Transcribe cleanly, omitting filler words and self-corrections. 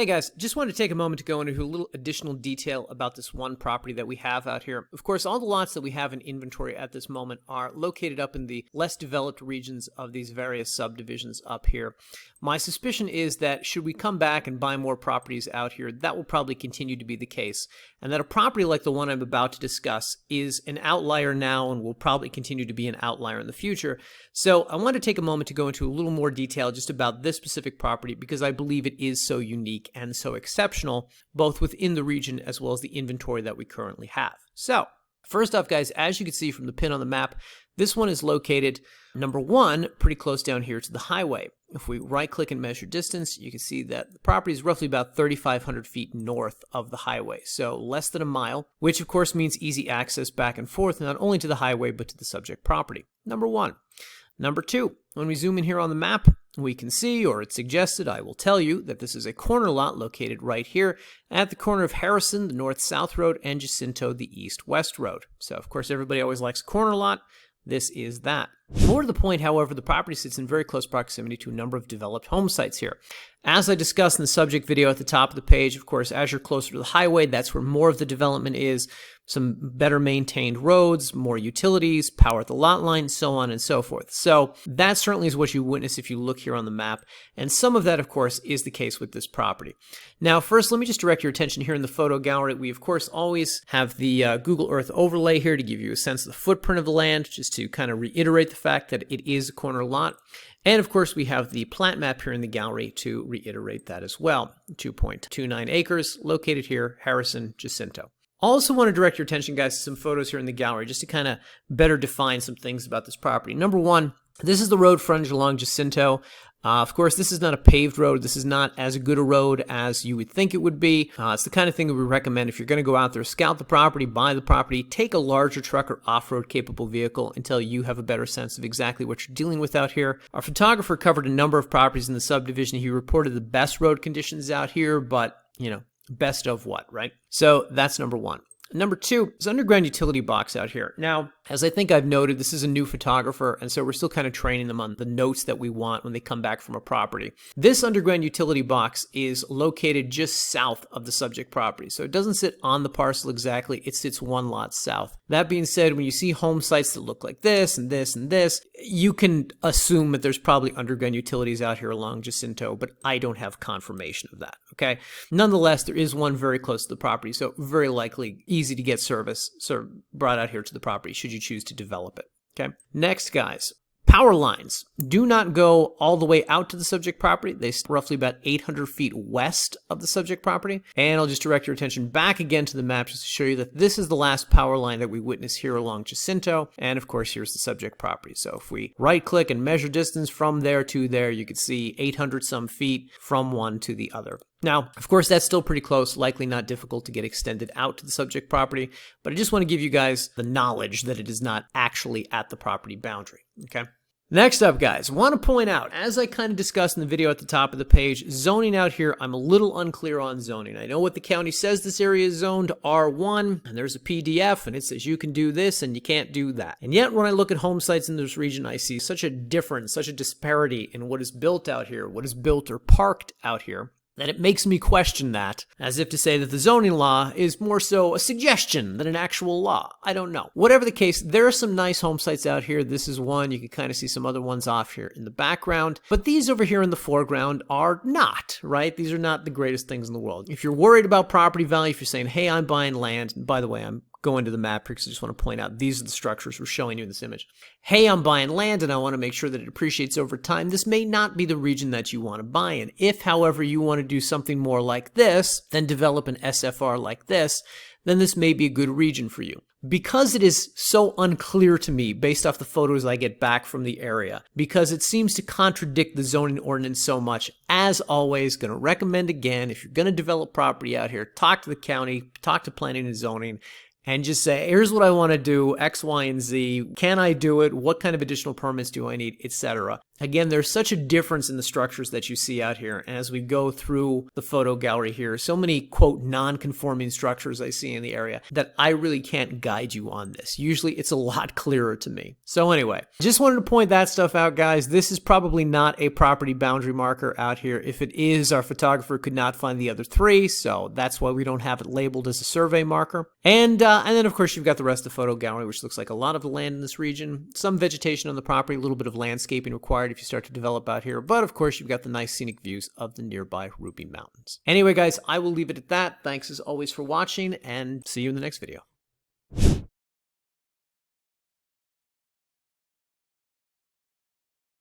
Hey guys, just wanted to take a moment to go into a little additional detail about this one property that we have out here. Of course, all the lots that we have in inventory at this moment are located up in the less developed regions of these various subdivisions up here. My suspicion is that should we come back and buy more properties out here, that will probably continue to be the case, and that a property like the one I'm about to discuss is an outlier now and will probably continue to be an outlier in the future. So I want to take a moment to go into a little more detail just about this specific property because I believe it is so unique and so exceptional, both within the region as well as the inventory that we currently have. So, first off, guys, as you can see from the pin on the map, this one is located, number one, pretty close down here to the highway. If we right-click and measure distance, you can see that the property is roughly about 3,500 feet north of the highway, so less than a mile, which of course means easy access back and forth, not only to the highway, but to the subject property. Number one. Number two, when we zoom in here on the map, we can see, or it's suggested, I will tell you, that this is a corner lot located right here at the corner of Harrison, the north-south road, and Jacinto, the east-west road. So, of course, everybody always likes a corner lot. This is that. More to the point, however, the property sits in very close proximity to a number of developed home sites here. As I discussed in the subject video at the top of the page, of course, as you're closer to the highway, that's where more of the development is. Some better maintained roads, more utilities, power at the lot line, so on and so forth. So that certainly is what you witness if you look here on the map. And some of that, of course, is the case with this property. Now, first, let me just direct your attention here in the photo gallery. We, of course, always have the Google Earth overlay here to give you a sense of the footprint of the land, just to kind of reiterate the fact that it is a corner lot. And of course, we have the plat map here in the gallery to reiterate that as well. 2.29 acres located here, Harrison, Jacinto. Also want to direct your attention, guys, to some photos here in the gallery just to kind of better define some things about this property. Number one, this is the road frontage along Jacinto. Of course, this is not a paved road. This is not as good a road as you would think it would be. It's the kind of thing that we recommend if you're going to go out there, scout the property, buy the property, take a larger truck or off-road capable vehicle until you have a better sense of exactly what you're dealing with out here. Our photographer covered a number of properties in the subdivision. He reported the best road conditions out here, but, you know, best of what, right? So that's number one. Number two is underground utility box out here. Now, as I think I've noted, this is a new photographer, and so we're still kind of training them on the notes that we want when they come back from a property. This underground utility box is located just south of the subject property, so it doesn't sit on the parcel exactly, it sits one lot south. That being said, when you see home sites that look like this and this and this, you can assume that there's probably underground utilities out here along Jacinto, but I don't have confirmation of that, okay? Nonetheless, there is one very close to the property, so very likely easy to get service brought out here to the property should you choose to develop it. Okay. Next, guys, power lines do not go all the way out to the subject property. They stay roughly about 800 feet west of the subject property. And I'll just direct your attention back again to the map just to show you that this is the last power line that we witness here along Jacinto. And of course, here's the subject property. So if we right click and measure distance from there to there, you can see 800 some feet from one to the other. Now, of course, that's still pretty close, likely not difficult to get extended out to the subject property, but I just want to give you guys the knowledge that it is not actually at the property boundary, okay? Next up, guys, want to point out, as I kind of discussed in the video at the top of the page, zoning out here, I'm a little unclear on zoning. I know what the county says this area is zoned R1, and there's a PDF, and it says you can do this and you can't do that. And yet, when I look at home sites in this region, I see such a difference, such a disparity in what is built out here, what is built or parked out here, that it makes me question that, as if to say that the zoning law is more so a suggestion than an actual law. I don't know. Whatever the case, there are some nice home sites out here. This is one. You can kind of see some other ones off here in the background. But these over here in the foreground are not, right? These are not the greatest things in the world. If you're worried about property value, if you're saying, hey, I'm buying land, and by the way, I'm going to the map because I just want to point out these are the structures we're showing you in this image. Hey, I'm buying land and I want to make sure that it appreciates over time. This may not be the region that you want to buy in. If, however, you want to do something more like this, then develop an SFR like this, then this may be a good region for you. Because it is so unclear to me based off the photos I get back from the area, because it seems to contradict the zoning ordinance so much, as always, going to recommend again, if you're going to develop property out here, talk to the county, talk to planning and zoning, and just say, here's what I want to do, X, Y, and Z. Can I do it? What kind of additional permits do I need, etc. Again, there's such a difference in the structures that you see out here. And as we go through the photo gallery here, so many, quote, non-conforming structures I see in the area that I really can't guide you on this. Usually it's a lot clearer to me. So anyway, just wanted to point that stuff out, guys. This is probably not a property boundary marker out here. If it is, our photographer could not find the other three, so that's why we don't have it labeled as a survey marker. And then, of course, you've got the rest of the photo gallery, which looks like a lot of the land in this region. Some vegetation on the property, a little bit of landscaping required if you start to develop out here. But, of course, you've got the nice scenic views of the nearby Ruby Mountains. Anyway, guys, I will leave it at that. Thanks, as always, for watching, and see you in the next video.